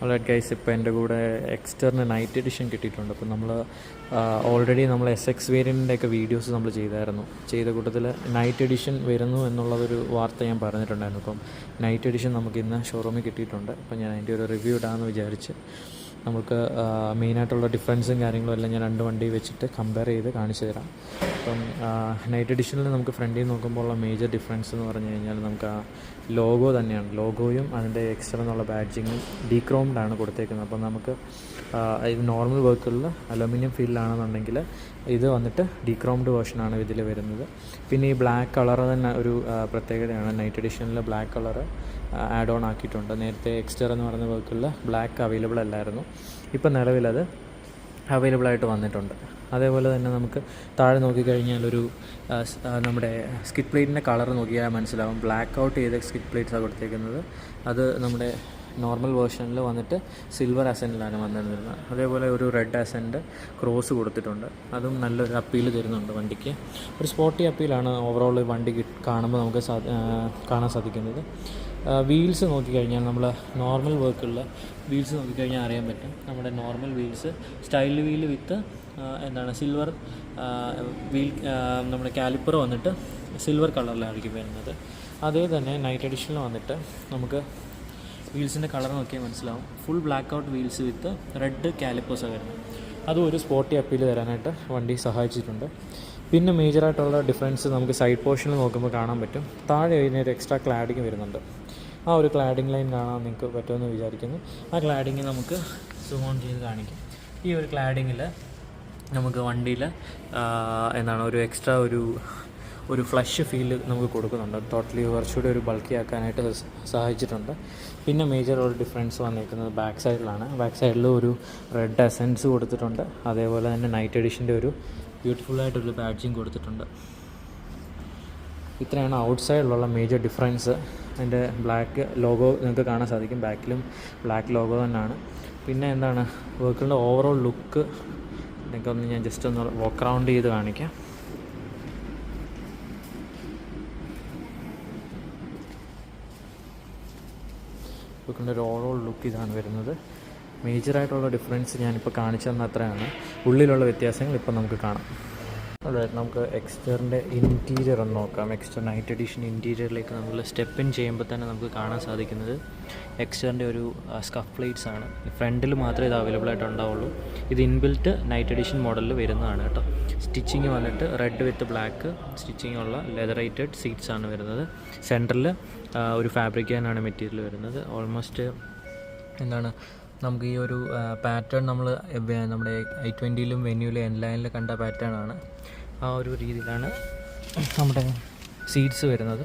Alright guys, ഇപ്പോൾ എൻ്റെ കൂടെ എക്സ്റ്ററിന് നൈറ്റ് എഡിഷൻ കിട്ടിയിട്ടുണ്ട്. അപ്പോൾ നമ്മൾ ഓൾറെഡി നമ്മൾ SX വേരിയൻറ്റിൻ്റെയൊക്കെ വീഡിയോസ് നമ്മൾ ചെയ്ത കൂട്ടത്തിൽ നൈറ്റ് എഡിഷൻ വരുന്നു എന്നുള്ളതൊരു വാർത്ത ഞാൻ പറഞ്ഞിട്ടുണ്ടായിരുന്നു. അപ്പം നൈറ്റ് എഡിഷൻ നമുക്ക് ഇന്ന് ഷോറൂമിൽ കിട്ടിയിട്ടുണ്ട്. അപ്പോൾ ഞാൻ അതിൻ്റെ ഒരു റിവ്യൂ ഇടാമെന്ന് വിചാരിച്ച് നമുക്ക് മെയിനായിട്ടുള്ള ഡിഫറൻസും കാര്യങ്ങളും എല്ലാം ഞാൻ 2 വണ്ടി വെച്ചിട്ട് കമ്പയർ ചെയ്ത് കാണിച്ചു തരാം. അപ്പം നൈറ്റ് എഡിഷനിൽ നമുക്ക് ഫ്രണ്ടിൽ നോക്കുമ്പോൾ ഉള്ള മേജർ ഡിഫറൻസ് എന്ന് പറഞ്ഞു കഴിഞ്ഞാൽ നമുക്ക് ആ ലോഗോ തന്നെയാണ്. ലോഗോയും അതിൻ്റെ എക്സ്ട്രാ എന്നുള്ള ബാഡ്ജിങ്ങും ഡീക്രോംഡാണ് കൊടുത്തേക്കുന്നത്. അപ്പം നമുക്ക് ഇത് നോർമൽ വർക്കുകളിൽ അലുമിനിയം ഫീൽഡിലാണെന്നുണ്ടെങ്കിൽ ഇത് വന്നിട്ട് ഡീക്രോംഡ് വേർഷനാണ് ഇതിൽ വരുന്നത്. പിന്നെ ഈ ബ്ലാക്ക് കളർ തന്നെ ഒരു പ്രത്യേകതയാണ്. നൈറ്റ് എഡിഷനിൽ ബ്ലാക്ക് കളർ ആഡ് ഓൺ ആക്കിയിട്ടുണ്ട്. നേരത്തെ എക്സ്റ്റർ എന്ന് പറയുന്ന വർക്കുകളിൽ ബ്ലാക്ക് അവൈലബിൾ അല്ലായിരുന്നു. ഇപ്പം നിലവിലത് അവൈലബിൾ ആയിട്ട് വന്നിട്ടുണ്ട്. അതേപോലെ തന്നെ നമുക്ക് താഴെ നോക്കിക്കഴിഞ്ഞാൽ ഒരു നമ്മുടെ സ്കിഡ് പ്ലേറ്റിൻ്റെ കളർ നോക്കിയാൽ മനസ്സിലാവും. ബ്ലാക്ക് ഔട്ട് ചെയ്ത സ്കിഡ് പ്ലേറ്റ്സാണ് കൊടുത്തേക്കുന്നത്. അത് നമ്മുടെ നോർമൽ വേർഷനിൽ വന്നിട്ട് സിൽവർ അസെൻറ്റിലാണ് വന്നിരുന്നത്. അതേപോലെ ഒരു റെഡ് അസെൻറ്റ് ക്രോസ് കൊടുത്തിട്ടുണ്ട്. അതും നല്ലൊരു അപ്പീൽ തരുന്നുണ്ട് വണ്ടിക്ക്. ഒരു സ്പോർട്ടി അപ്പീലാണ് ഓവറോൾ വണ്ടി കാണുമ്പോൾ നമുക്ക് കാണാൻ സാധിക്കുന്നത്. വീൽസ് നോക്കിക്കഴിഞ്ഞാൽ നമ്മൾ നോർമൽ വർക്കുള്ള വീൽസ് നോക്കിക്കഴിഞ്ഞാൽ അറിയാൻ പറ്റും. നമ്മുടെ നോർമൽ വീൽസ് സ്റ്റൈൽ വീൽ വിത്ത് സിൽവർ വീൽ. നമ്മുടെ കാലിപ്പർ വന്നിട്ട് സിൽവർ കളറിലായിരിക്കും വരുന്നത്. അതേ തന്നെ നൈറ്റ് എഡിഷനിൽ വന്നിട്ട് നമുക്ക് വീൽസിൻ്റെ കളർ നോക്കിയാൽ മനസ്സിലാവും. Full black out wheels with red കാലിപ്പേഴ്സാണ് വരുന്നത്. അതും ഒരു സ്പോർട്ടി അപ്പീൽ തരാനായിട്ട് വണ്ടി സഹായിച്ചിട്ടുണ്ട്. പിന്നെ മേജറായിട്ടുള്ള ഡിഫറൻസ് നമുക്ക് സൈഡ് പോർഷനിൽ നോക്കുമ്പോൾ കാണാൻ പറ്റും. താഴെ അതിനൊരു എക്സ്ട്രാ ക്ലാഡിങ് വരുന്നുണ്ട്. ആ ഒരു ക്ലാഡിങ് ലൈൻ കാണാൻ നിങ്ങൾക്ക് പറ്റുമെന്ന് വിചാരിക്കുന്നു. ആ ക്ലാഡിങ് നമുക്ക് സൂം ഓൺ ചെയ്ത് കാണിക്കും. ഈ ഒരു ക്ലാഡിങ്ങിൽ നമുക്ക് വണ്ടിയിൽ ഒരു എക്സ്ട്രാ ഒരു ഫ്ലഷ് ഫീൽ നമുക്ക് കൊടുക്കുന്നുണ്ട്. ടോട്ടലി കുറച്ചുകൂടി ഒരു ബൾക്കി ആക്കാനായിട്ട് സഹായിച്ചിട്ടുണ്ട്. പിന്നെ മേജർ ഒരു ഡിഫറൻസ് വന്നിരിക്കുന്നത് ബാക്ക് സൈഡിലാണ്. ബാക്ക് സൈഡിൽ ഒരു റെഡ് എസൻസ് കൊടുത്തിട്ടുണ്ട്. അതേപോലെ തന്നെ നൈറ്റ് എഡിഷൻ്റെ ഒരു ബ്യൂട്ടിഫുള്ളായിട്ടൊരു ബാഡ്ജിങ് കൊടുത്തിട്ടുണ്ട്. ഇത്രയാണ് ഔട്ട് സൈഡിലുള്ള മേജർ ഡിഫറൻസ്. അതിൻ്റെ ബ്ലാക്ക് ലോഗോ നിങ്ങൾക്ക് കാണാൻ സാധിക്കും. ബാക്കിലും ബ്ലാക്ക് ലോഗോ തന്നെയാണ്. പിന്നെ വെഹിക്കിളിൻ്റെ ഓവറോൾ ലുക്ക് നിങ്ങൾക്കൊന്ന് ഞാൻ ജസ്റ്റ് ഒന്ന് വാക്ക് റൗണ്ട് ചെയ്ത് കാണിക്കാം. വെഹിക്കിളിൻ്റെ ഒരു ഓവറോൾ ലുക്ക് ഇതാണ് വരുന്നത്. മേജറായിട്ടുള്ള ഡിഫറൻസ് ഞാനിപ്പോൾ കാണിച്ചു തന്ന അത്രയാണ്. ഉള്ളിലുള്ള വ്യത്യാസങ്ങൾ ഇപ്പോൾ നമുക്ക് കാണാം. അതായത് നമുക്ക് എക്സ്റ്ററിൻ്റെ ഇൻറ്റീരിയർ ഒന്ന് നോക്കാം. എക്സ്റ്റർ നൈറ്റ് എഡിഷൻ ഇൻറ്റീരിയറിലേക്ക് നമ്മൾ സ്റ്റെപ്പ് ഇൻ ചെയ്യുമ്പോൾ തന്നെ നമുക്ക് കാണാൻ സാധിക്കുന്നത് എക്സ്റ്ററിൻ്റെ ഒരു സ്കഫ് പ്ലേറ്റ്സ് ആണ്. ഫ്രണ്ടിൽ മാത്രമേ ഇത് അവൈലബിൾ ആയിട്ട് ഉണ്ടാവുള്ളൂ. ഇത് ഇൻബിൽറ്റ് നൈറ്റ് എഡിഷൻ മോഡലിൽ വരുന്നതാണ് കേട്ടോ. സ്റ്റിച്ചിങ് വന്നിട്ട് റെഡ് വിത്ത് ബ്ലാക്ക് സ്റ്റിച്ചിങ് ഉള്ള ലെതറേറ്റഡ് സീറ്റ്സ് ആണ് വരുന്നത്. സെൻറ്ററിൽ ഒരു ഫാബ്രിക്കാനാണ് മെറ്റീരിയൽ വരുന്നത്. ഓൾമോസ്റ്റ് നമുക്ക് ഈ ഒരു പാറ്റേൺ നമ്മുടെ i20യിലും വെന്യൂലും എൻലൈനിലും കണ്ട പാറ്റേൺ ആണ്. ആ ഒരു രീതിയിലാണ് നമ്മുടെ സീറ്റ്സ് വരുന്നത്.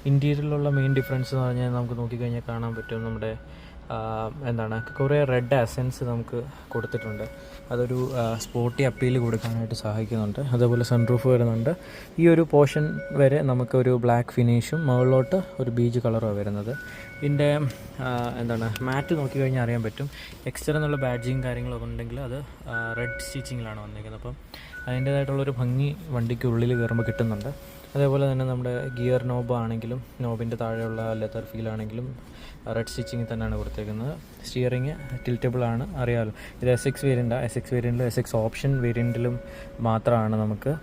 ഇൻറ്റീരിയറിലുള്ള മെയിൻ ഡിഫറൻസ് എന്ന് പറഞ്ഞാൽ നമുക്ക് നോക്കിക്കഴിഞ്ഞാൽ കാണാൻ പറ്റും. നമ്മുടെ കുറേ റെഡ് അസൻസ് നമുക്ക് കൊടുത്തിട്ടുണ്ട്. അതൊരു സ്പോർട്ടി അപ്പീൽ കൊടുക്കാനായിട്ട് സഹായിക്കുന്നുണ്ട്. അതേപോലെ സൺറൂഫ് വരുന്നുണ്ട്. ഈ ഒരു പോർഷൻ വരെ നമുക്കൊരു ബ്ലാക്ക് ഫിനിഷും മുകളിലോട്ട് ഒരു ബീജ് കളറുമാണ് വരുന്നത്. ഇതിൻ്റെ മാറ്റ് നോക്കിക്കഴിഞ്ഞാൽ അറിയാൻ പറ്റും. എക്സ്റ്റർ എന്നുള്ള ബാഡ്ജിങ് കാര്യങ്ങളൊക്കെ ഉണ്ടെങ്കിൽ അത് റെഡ് സ്റ്റിച്ചിങ്ങിലാണ് വന്നിരിക്കുന്നത്. അപ്പം അതിൻ്റേതായിട്ടുള്ളൊരു ഭംഗി വണ്ടിക്ക് ഉള്ളിൽ കയറുമ്പോൾ കിട്ടുന്നുണ്ട്. അതേപോലെ തന്നെ നമ്മുടെ ഗിയർ നോബ് ആണെങ്കിലും നോബിൻ്റെ താഴെയുള്ള ലെതർ ഫീലാണെങ്കിലും റെഡ് സ്റ്റിച്ചിങ് തന്നെയാണ് കൊടുത്തേക്കുന്നത്. സ്റ്റിയറിങ് ടിൽറ്റബിൾ ആണ്, അറിയാമല്ലോ. ഇത് SX വേരിയൻ്റാണ്. SX വേരിയൻറ്റിലും SX ഓപ്ഷൻ വേരിയൻറ്റിലും മാത്രമാണ് നമുക്ക്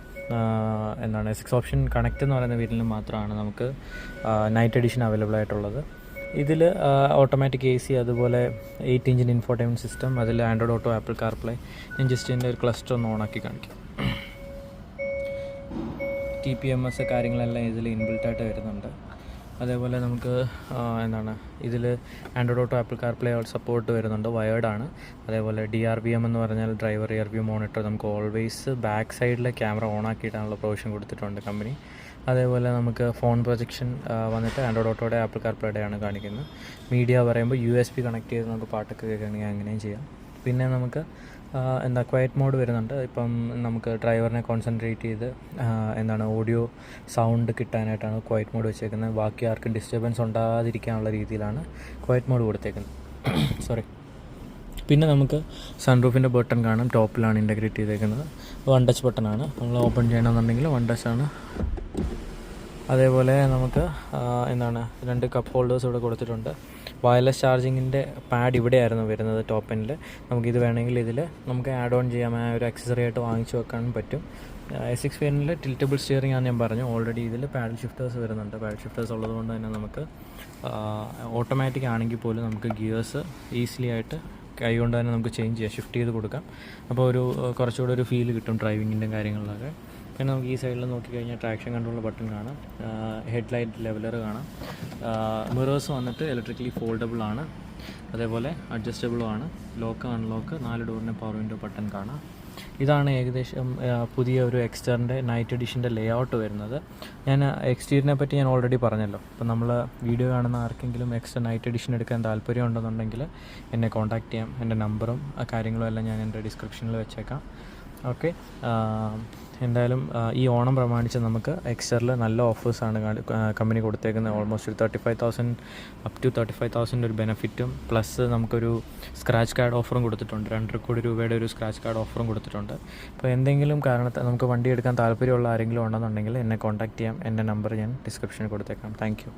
SX ഓപ്ഷൻ കണക്റ്റ് എന്ന് പറയുന്ന വേരിയൻറ്റിലും മാത്രമാണ് നമുക്ക് നൈറ്റ് എഡിഷൻ അവൈലബിൾ ആയിട്ടുള്ളത്. ഇതിൽ ഓട്ടോമാറ്റിക് AC, അതുപോലെ 8 ഇഞ്ചിൻ്റെ ഇൻഫോർടൈൻമെൻറ്റ് സിസ്റ്റം, അതിൽ ആൻഡ്രോയിഡ് ഓട്ടോ, ആപ്പിൾ കാർപ്ലേ. ഞാൻ ജസ്റ്റ് ഇതിൻ്റെ ഒരു ക്ലസ്റ്റർ ഒന്ന് ഓണാക്കി കാണിക്കാം. TPMS കാര്യങ്ങളെല്ലാം ഇതിൽ ഇൻബിൽട്ടായിട്ട് വരുന്നുണ്ട്. അതേപോലെ നമുക്ക് ഇതിൽ Android auto, apple CarPlay support വരുന്നുണ്ട്. വയേർഡാണ്. അതേപോലെ DRVM എന്ന് പറഞ്ഞാൽ ഡ്രൈവർ റിയർ വ്യൂ മോണിറ്റർ. നമുക്ക് ഓൾവേസ് ബാക്ക് സൈഡിലെ ക്യാമറ ഓൺ ആക്കിയിട്ടാണുള്ള പ്രൊവിഷൻ കൊടുത്തിട്ടുണ്ട് കമ്പനി. അതേപോലെ നമുക്ക് ഫോൺ പ്രൊജക്ഷൻ വന്നിട്ട് ആൻഡ്രോയിഡ് ഓട്ടോയുടെ, ആപ്പിൾ കാർപ്ലേയുടെയാണ് കാണിക്കുന്നത്. മീഡിയ പറയുമ്പോൾ USB കണക്ട് ചെയ്ത് നമുക്ക് പാട്ടൊക്കെ കേൾക്കുകയാണെങ്കിൽ അങ്ങനെയും ചെയ്യാം. പിന്നെ നമുക്ക് ക്വയറ്റ് മോഡ് വരുന്നുണ്ട്. ഇപ്പം നമുക്ക് ഡ്രൈവറിനെ കോൺസെൻട്രേറ്റ് ചെയ്ത് ഓഡിയോ സൗണ്ട് കിട്ടാനായിട്ടാണ് ക്വയറ്റ് മോഡ് വെച്ചേക്കുന്നത്. ബാക്കി ആർക്കും ഡിസ്റ്റർബൻസ് ഉണ്ടാകാതിരിക്കാനുള്ള രീതിയിലാണ് ക്വയറ്റ് മോഡ് കൊടുത്തേക്കുന്നത്. പിന്നെ നമുക്ക് സൺറൂഫിൻ്റെ ബട്ടൺ കാണാം. ടോപ്പിലാണ് ഇൻ്റഗ്രേറ്റ് ചെയ്തേക്കുന്നത്. 1 ടച്ച് ബട്ടണാണ്. നമ്മൾ ഓപ്പൺ ചെയ്യണമെന്നുണ്ടെങ്കിൽ 1 ടച്ചാണ്. അതേപോലെ നമുക്ക് 2 കപ്പ് ഹോൾഡേഴ്സ് ഇവിടെ കൊടുത്തിട്ടുണ്ട്. വയർലെസ് ചാർജിങ്ങിൻ്റെ പാഡ് ഇവിടെയായിരുന്നു വരുന്നത് ടോപ്പ് എൻഡിൽ. നമുക്കിത് വേണമെങ്കിൽ ഇതിൽ നമുക്ക് ആഡ് ഓൺ ചെയ്യാം, ആ ഒരു ആക്സസറി ആയിട്ട് വാങ്ങിച്ചു വെക്കാനും പറ്റും. S6 വേരിയൻറ്റിൽ ടിൽറ്റബിൾ സ്റ്റിയറിംഗ് ആണ് ഞാൻ പറഞ്ഞു. ഓൾറെഡി ഇതിൽ പാഡൽ ഷിഫ്റ്റേഴ്സ് വരുന്നുണ്ട്. പാഡൽ ഷിഫ്റ്റേഴ്സ് ഉള്ളതുകൊണ്ട് തന്നെ നമുക്ക് ഓട്ടോമാറ്റിക് ആണെങ്കിൽ പോലും നമുക്ക് ഗിയേഴ്സ് ഈസിലി ആയിട്ട് കൈകൊണ്ട് തന്നെ നമുക്ക് ചേഞ്ച് ചെയ്യാം, ഷിഫ്റ്റ് ചെയ്ത് കൊടുക്കാം. അപ്പോൾ ഒരു കുറച്ചുകൂടെ ഒരു ഫീൽ കിട്ടും ഡ്രൈവിങ്ങിൻ്റെ കാര്യങ്ങളിലൊക്കെ. പിന്നെ നമുക്ക് ഈ സൈഡിൽ നോക്കിക്കഴിഞ്ഞാൽ ട്രാക്ഷൻ കൺട്രോൾ ബട്ടൺ കാണാം, ഹെഡ് ലൈറ്റ് ലെവലർ കാണാം, മിറേഴ്സ് വന്നിട്ട് ഇലക്ട്രിക്കലി ഫോൾഡബിൾ ആണ്, അതേപോലെ അഡ്ജസ്റ്റബിളും ആണ്. ലോക്ക് അൺലോക്ക് 4 ഡോറിൻ്റെ പവർ വിൻഡോ ബട്ടൺ കാണാം. ഇതാണ് ഏകദേശം പുതിയ ഒരു എക്സ്റ്ററിൻ്റെ നൈറ്റ് എഡിഷൻ്റെ ലേ ഔട്ട് വരുന്നത്. ഞാൻ എക്സ്റ്റീരിയറിനെ പറ്റി ഞാൻ ഓൾറെഡി പറഞ്ഞല്ലോ. അപ്പോൾ നമ്മൾ വീഡിയോ കാണുന്ന ആർക്കെങ്കിലും എക്സ്റ്റർ നൈറ്റ് എഡിഷൻ എടുക്കാൻ താല്പര്യം ഉണ്ടെന്നുണ്ടെങ്കിൽ എന്നെ കോൺടാക്റ്റ് ചെയ്യാം. എൻ്റെ നമ്പറും കാര്യങ്ങളും എല്ലാം ഞാൻ എൻ്റെ ഡിസ്ക്രിപ്ഷനിൽ വെച്ചേക്കാം. ഓക്കെ, എന്തായാലും ഈ ഓണം പ്രമാണിച്ച് നമുക്ക് എക്സ്റ്ററിൽ നല്ല ഓഫേഴ്സാണ് കമ്പനി കൊടുത്തേക്കുന്നത്. ഓൾമോസ്റ്റ് ഒരു 35,000 അപ് ടു 35,000 ഒരു ബെനിഫിറ്റും പ്ലസ് നമുക്കൊരു സ്ക്രാച്ച് കാർഡ് ഓഫറും കൊടുത്തിട്ടുണ്ട്. 2 കോടി രൂപയുടെ ഒരു സ്ക്രാച്ച് കാർഡ് ഓഫറും കൊടുത്തിട്ടുണ്ട്. അപ്പോൾ എന്തെങ്കിലും കാരണത്താൽ നമുക്ക് വണ്ടി എടുക്കാൻ താല്പര്യമുള്ള ആരെങ്കിലും ഉണ്ടെന്നുണ്ടെങ്കിൽ എന്നെ കോൺടാക്റ്റ് ചെയ്യാം. എൻ്റെ നമ്പർ ഞാൻ ഡിസ്ക്രിപ്ഷനിൽ കൊടുത്തേക്കാം. Thank you.